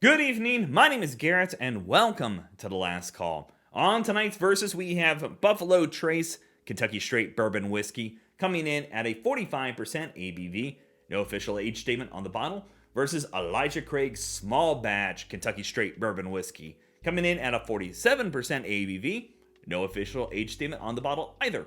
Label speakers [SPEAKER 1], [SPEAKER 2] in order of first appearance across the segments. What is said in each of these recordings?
[SPEAKER 1] Good evening, my name is Garrett, and welcome to The Last Call. On tonight's Versus, we have Buffalo Trace Kentucky Straight Bourbon Whiskey coming in at a 45% ABV, no official age statement on the bottle, versus Elijah Craig Small Batch Kentucky Straight Bourbon Whiskey coming in at a 47% ABV, no official age statement on the bottle either.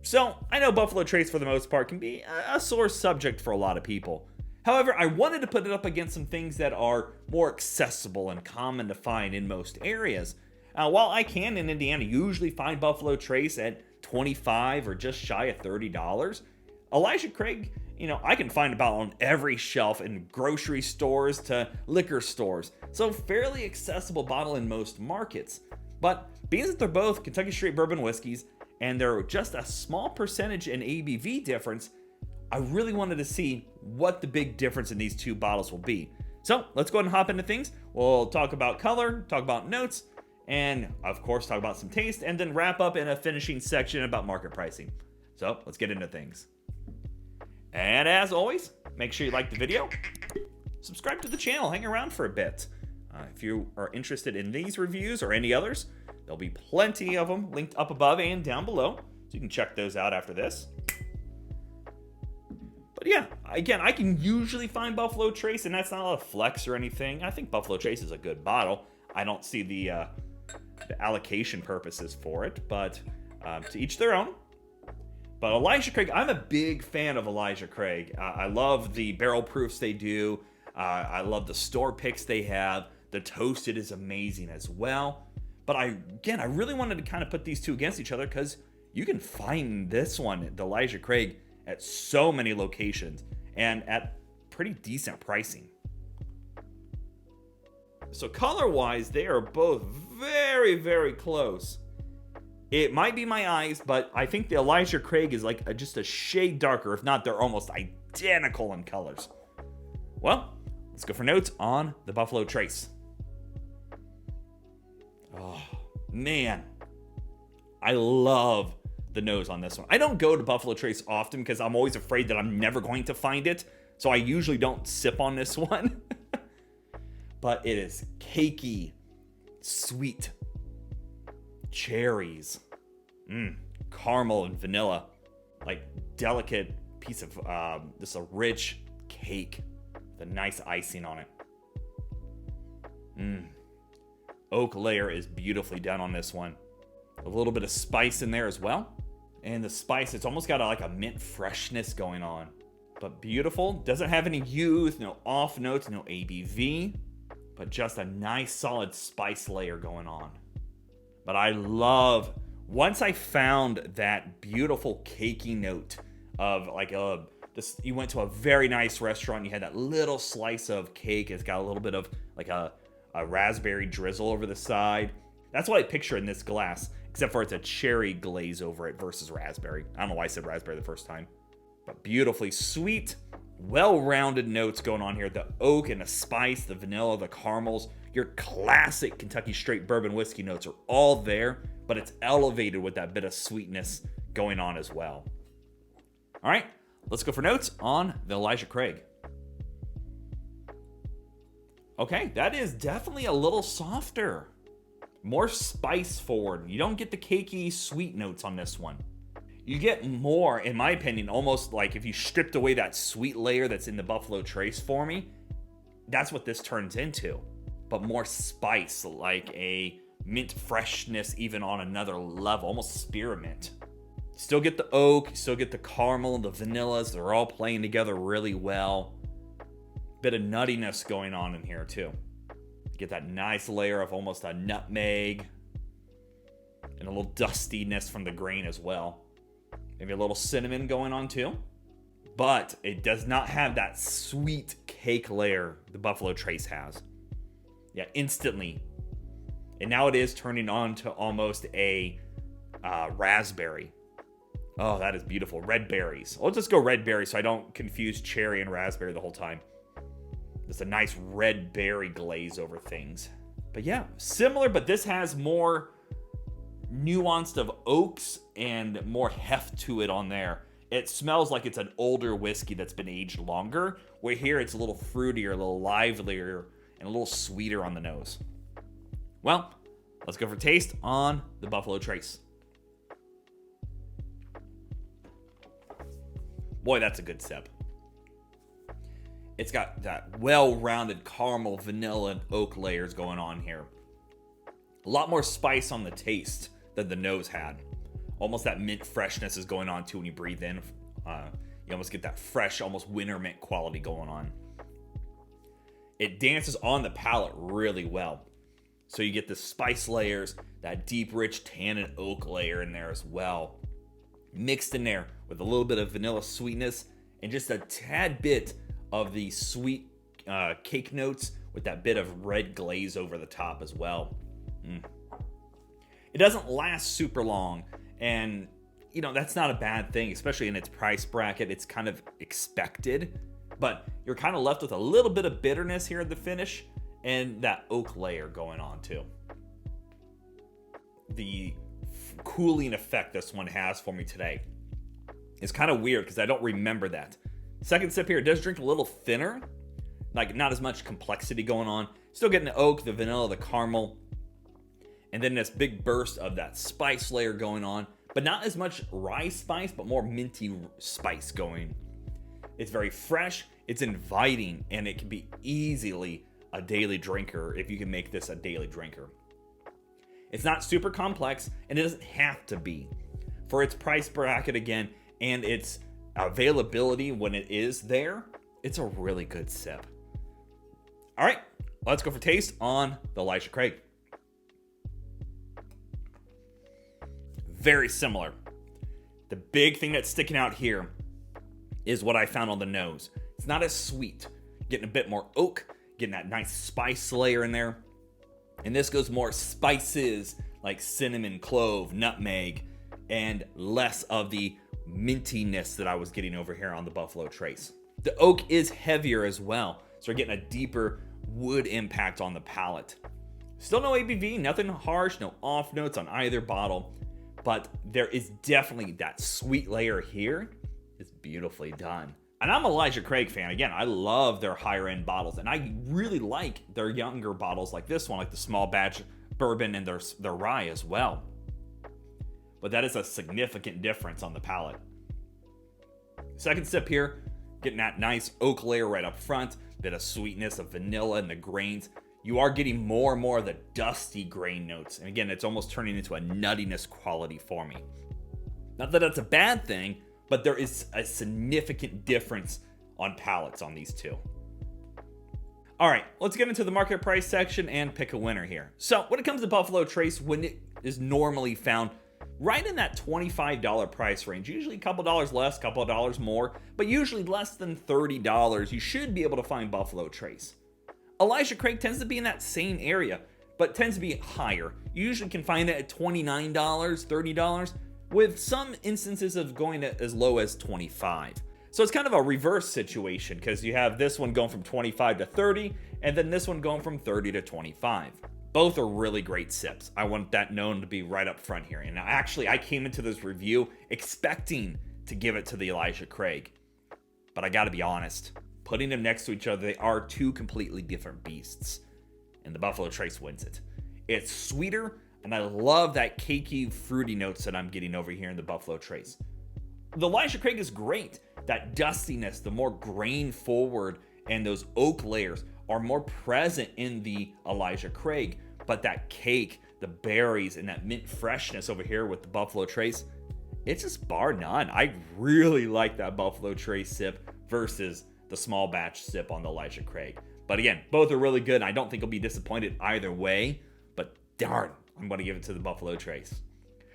[SPEAKER 1] So, I know Buffalo Trace for the most part can be a sore subject for a lot of people. However, I wanted to put it up against some things that are more accessible and common to find in most areas. While I can in Indiana usually find Buffalo Trace at $25 or just shy of $30, Elijah Craig, I can find about on every shelf in grocery stores to liquor stores. So fairly accessible bottle in most markets. But being that they're both Kentucky Straight Bourbon whiskeys and they're just a small percentage in ABV difference, I really wanted to see what the big difference in these two bottles will be. So let's go ahead and hop into things. We'll talk about color, talk about notes, and of course talk about some taste, and then wrap up in a finishing section about market pricing. So let's get into things. And as always, make sure you like the video, subscribe to the channel, hang around for a bit. If you are interested in these reviews or any others, there'll be plenty of them linked up above and down below, so you can check those out after this. But yeah, again, I can usually find Buffalo Trace, and that's not a flex or anything. I think Buffalo Trace is a good bottle. I don't see the allocation purposes for it, but to each their own. But Elijah Craig, I'm a big fan of Elijah Craig. I love the barrel proofs they do. I love the store picks they have. The toasted is amazing as well. But I really wanted to kind of put these two against each other because you can find this one, the Elijah Craig, at so many locations and at pretty decent pricing. So color-wise, they are both very, very close. It might be my eyes, but I think the Elijah Craig is like just a shade darker. If not, they're almost identical in colors. Well, let's go for notes on the Buffalo Trace. Oh, man. I love the nose on this one. I don't go to Buffalo Trace often because I'm always afraid that I'm never going to find it. So I usually don't sip on this one. But it is cakey, sweet, cherries, caramel and vanilla. Like delicate piece of just a rich cake with a nice icing on it. Oak layer is beautifully done on this one. A little bit of spice in there as well. And the spice, it's almost got like a mint freshness going on. But beautiful. Doesn't have any youth, no off notes, no ABV. But just a nice solid spice layer going on. But I love, once I found that beautiful cakey note of like you went to a very nice restaurant, you had that little slice of cake. It's got a little bit of like a raspberry drizzle over the side. That's what I picture in this glass. Except for it's a cherry glaze over it versus raspberry. I don't know why I said raspberry the first time. But beautifully sweet, well-rounded notes going on here. The oak and the spice, the vanilla, the caramels. Your classic Kentucky Straight Bourbon Whiskey notes are all there, but it's elevated with that bit of sweetness going on as well. All right, let's go for notes on the Elijah Craig. Okay, that is definitely a little softer. More spice forward. You don't get the cakey sweet notes on this one. You get more, in my opinion, almost like if you stripped away that sweet layer that's in the Buffalo Trace for me, that's what this turns into. But more spice, like a mint freshness even on another level, almost spearmint. Still get the oak, still get the caramel and the vanillas. They're all playing together really well. Bit of nuttiness going on in here too. Get that nice layer of almost a nutmeg and a little dustiness from the grain as well. Maybe a little cinnamon going on too. But it does not have that sweet cake layer the Buffalo Trace has. Yeah, instantly. And now it is turning on to almost a raspberry. Oh, that is beautiful. Red berries. Let's just go red berry so I don't confuse cherry and raspberry the whole time. Just a nice red berry glaze over things. But yeah, similar, but this has more nuanced of oaks and more heft to it on there. It smells like it's an older whiskey that's been aged longer, where here it's a little fruitier, a little livelier, and a little sweeter on the nose. Well, let's go for taste on the Buffalo Trace. Boy, that's a good sip. It's got that well-rounded caramel, vanilla, and oak layers going on here. A lot more spice on the taste than the nose had. Almost that mint freshness is going on too when you breathe in. You almost get that fresh, almost winter mint quality going on. It dances on the palate really well. So you get the spice layers, that deep, rich tannin oak layer in there as well. Mixed in there with a little bit of vanilla sweetness and just a tad bit of the sweet cake notes with that bit of red glaze over the top as well. It doesn't last super long, and you know, that's not a bad thing, especially in its price bracket. It's kind of expected, but you're kind of left with a little bit of bitterness here at the finish and that oak layer going on too. The cooling effect this one has for me today is kind of weird because I don't remember that. Second sip here, it does drink a little thinner, like not as much complexity going on. Still getting the oak, the vanilla, the caramel, and then this big burst of that spice layer going on, but not as much rye spice, but more minty spice going. It's very fresh, it's inviting, and it can be easily a daily drinker if you can make this a daily drinker. It's not super complex, and it doesn't have to be. For its price bracket again, and its availability when it is there, it's a really good sip. All right, let's go for taste on the Elijah Craig. Very similar. The big thing that's sticking out here is what I found on the nose. It's not as sweet. Getting a bit more oak, getting that nice spice layer in there. And this goes more spices like cinnamon, clove, nutmeg, and less of the mintiness that I was getting over here on the Buffalo Trace. The oak is heavier as well, so we're getting a deeper wood impact on the palate. Still no ABV, nothing harsh, no off notes on either bottle. But there is definitely that sweet layer here. It's beautifully done. And I'm an Elijah Craig fan. Again, I love their higher end bottles. And I really like their younger bottles like this one, like the small batch bourbon and their rye as well. But that is a significant difference on the palate. Second sip here, getting that nice oak layer right up front. Bit of sweetness of vanilla and the grains. You are getting more and more of the dusty grain notes. And again, it's almost turning into a nuttiness quality for me. Not that that's a bad thing, but there is a significant difference on palates on these two. All right, let's get into the market price section and pick a winner here. So when it comes to Buffalo Trace, when it is normally found right in that $25 price range, usually a couple dollars less, couple of dollars more, but usually less than $30, you should be able to find Buffalo Trace. Elijah Craig tends to be in that same area, but tends to be higher. You usually can find it at $29, $30, with some instances of going as low as $25. So it's kind of a reverse situation because you have this one going from $25 to $30, and then this one going from $30 to $25. Both are really great sips. I want that known to be right up front here. And actually, I came into this review expecting to give it to the Elijah Craig. But I gotta be honest, putting them next to each other, they are two completely different beasts. And the Buffalo Trace wins it. It's sweeter, and I love that cakey, fruity notes that I'm getting over here in the Buffalo Trace. The Elijah Craig is great. That dustiness, the more grain forward, and those oak layers are more present in the Elijah Craig. But that cake, the berries, and that mint freshness over here with the Buffalo Trace, it's just bar none. I really like that Buffalo Trace sip versus the small batch sip on the Elijah Craig. But again, both are really good, and I don't think I'll be disappointed either way. But darn, I'm going to give it to the Buffalo Trace.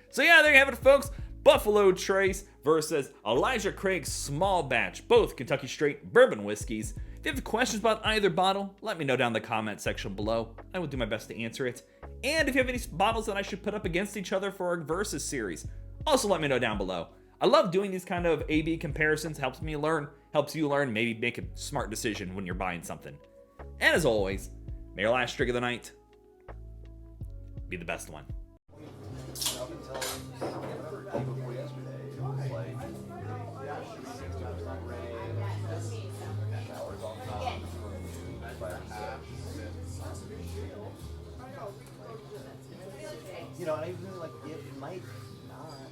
[SPEAKER 1] So yeah, there you have it, folks. Buffalo Trace versus Elijah Craig small batch, both Kentucky straight bourbon whiskeys. If you have questions about either bottle, let me know down in the comment section below. I will do my best to answer it. And if you have any bottles that I should put up against each other for our Versus series, also let me know down below. I love doing these kind of A/B comparisons. Helps me learn, helps you learn, maybe make a smart decision when you're buying something. And as always, may your last drink of the night be the best one.
[SPEAKER 2] You know, and I even like it might not